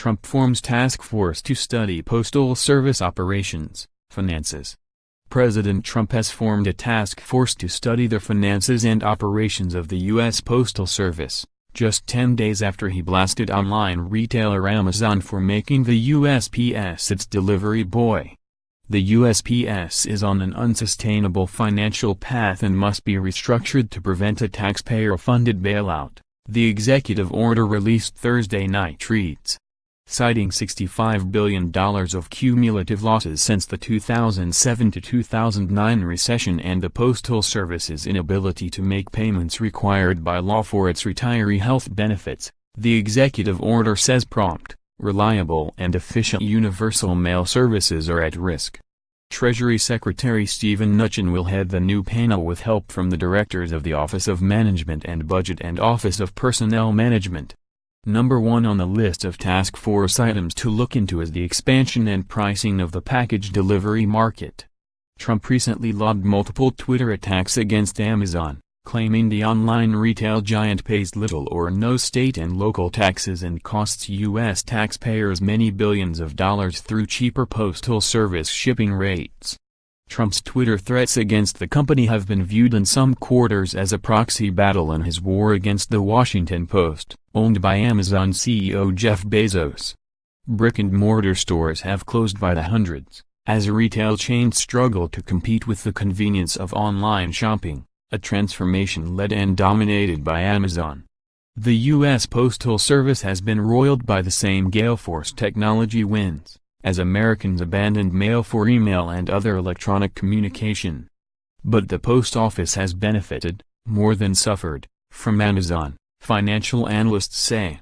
Trump forms task force to study Postal Service operations, finances. President Trump has formed a task force to study the finances and operations of the U.S. Postal Service, just 10 days after he blasted online retailer Amazon for making the USPS its delivery boy. The USPS is on an unsustainable financial path and must be restructured to prevent a taxpayer-funded bailout, the executive order released Thursday night reads. Citing $65 billion of cumulative losses since the 2007 to 2009 recession and the Postal Service's inability to make payments required by law for its retiree health benefits, the executive order says prompt, reliable and efficient universal mail services are at risk. Treasury Secretary Steven Mnuchin will head the new panel with help from the directors of the Office of Management and Budget and Office of Personnel Management. Number 1 on the list of task force items to look into is the expansion and pricing of the package delivery market. Trump recently lobbed multiple Twitter attacks against Amazon, claiming the online retail giant pays little or no state and local taxes and costs U.S. taxpayers many billions of dollars through cheaper Postal Service shipping rates. Trump's Twitter threats against the company have been viewed in some quarters as a proxy battle in his war against the Washington Post, owned by Amazon CEO Jeff Bezos. Brick-and-mortar stores have closed by the hundreds, as retail chains struggle to compete with the convenience of online shopping, a transformation led and dominated by Amazon. The U.S. Postal Service has been roiled by the same gale force technology winds, as Americans abandoned mail for email and other electronic communication. But the post office has benefited, more than suffered, from Amazon, financial analysts say.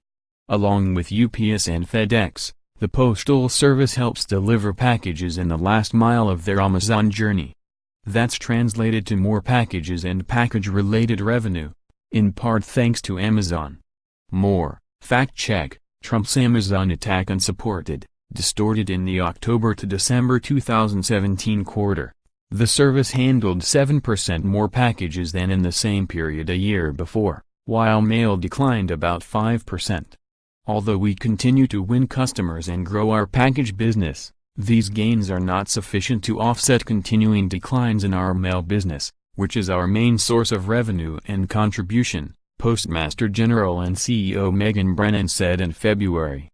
Along with UPS and FedEx, the Postal Service helps deliver packages in the last mile of their Amazon journey. That's translated to more packages and package-related revenue, in part thanks to Amazon. More, fact check, Trump's Amazon attack unsupported, distorted in the October to December 2017 quarter. The service handled 7% more packages than in the same period a year before, while mail declined about 5%. Although we continue to win customers and grow our package business, these gains are not sufficient to offset continuing declines in our mail business, which is our main source of revenue and contribution, Postmaster General and CEO Megan Brennan said in February.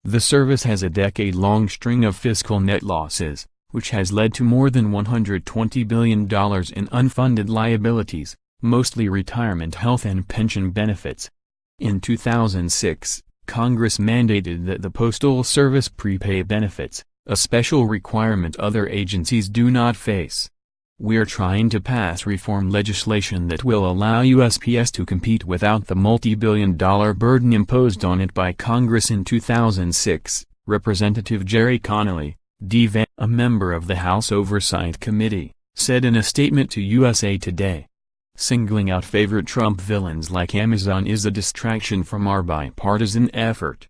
The service has a decade-long string of fiscal net losses, which has led to more than $120 billion in unfunded liabilities, mostly retirement health and pension benefits. In 2006, Congress mandated that the Postal Service prepay benefits, a special requirement other agencies do not face. We're trying to pass reform legislation that will allow USPS to compete without the multi-billion-dollar burden imposed on it by Congress in 2006, Representative Jerry Connolly, a member of the House Oversight Committee, said in a statement to USA Today. Singling out favorite Trump villains like Amazon is a distraction from our bipartisan effort.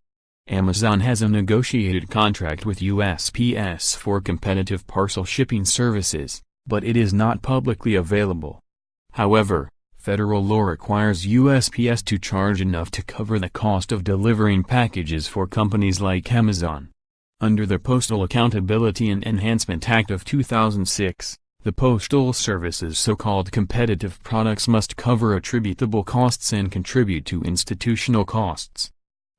Amazon has a negotiated contract with USPS for competitive parcel shipping services, but it is not publicly available. However, federal law requires USPS to charge enough to cover the cost of delivering packages for companies like Amazon. Under the Postal Accountability and Enhancement Act of 2006, the Postal Service's so-called competitive products must cover attributable costs and contribute to institutional costs.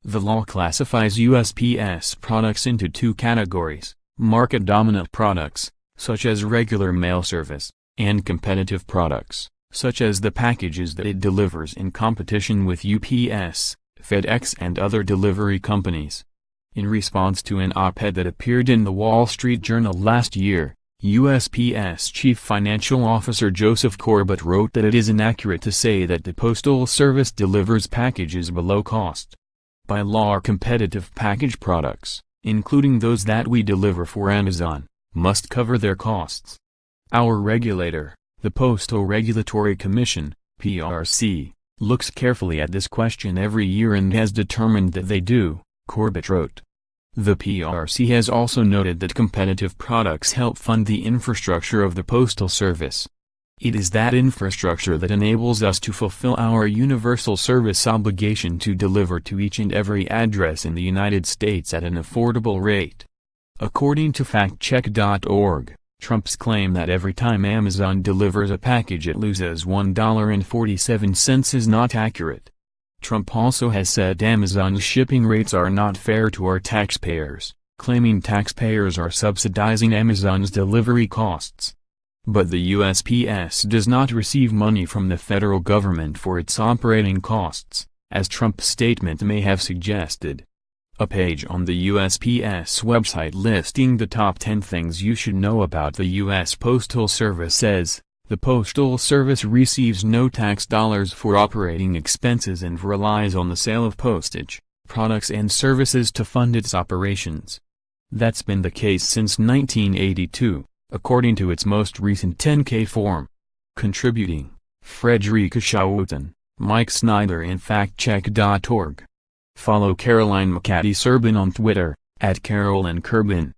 The law classifies USPS products into two categories: market-dominant products, such as regular mail service, and competitive products, such as the packages that it delivers in competition with UPS, FedEx and other delivery companies. In response to an op-ed that appeared in the Wall Street Journal last year, USPS Chief Financial Officer Joseph Corbett wrote that it is inaccurate to say that the Postal Service delivers packages below cost. By law, competitive package products, including those that we deliver for Amazon, must cover their costs. Our regulator, the Postal Regulatory Commission, PRC, looks carefully at this question every year and has determined that they do, Corbett wrote. The PRC has also noted that competitive products help fund the infrastructure of the Postal Service. It is that infrastructure that enables us to fulfill our universal service obligation to deliver to each and every address in the United States at an affordable rate. According to factcheck.org, Trump's claim that every time Amazon delivers a package it loses $1.47 is not accurate. Trump also has said Amazon's shipping rates are not fair to our taxpayers, claiming taxpayers are subsidizing Amazon's delivery costs. But the USPS does not receive money from the federal government for its operating costs, as Trump's statement may have suggested. A page on the USPS website listing the top 10 things you should know about the U.S. Postal Service says, the Postal Service receives no tax dollars for operating expenses and relies on the sale of postage, products and services to fund its operations. That's been the case since 1982. According to its most recent 10-K form. Contributing, Frederica Schouten, Mike Snyder and factcheck.org. Follow Caroline McCarty-Serbin on Twitter, @CarolynKerbin.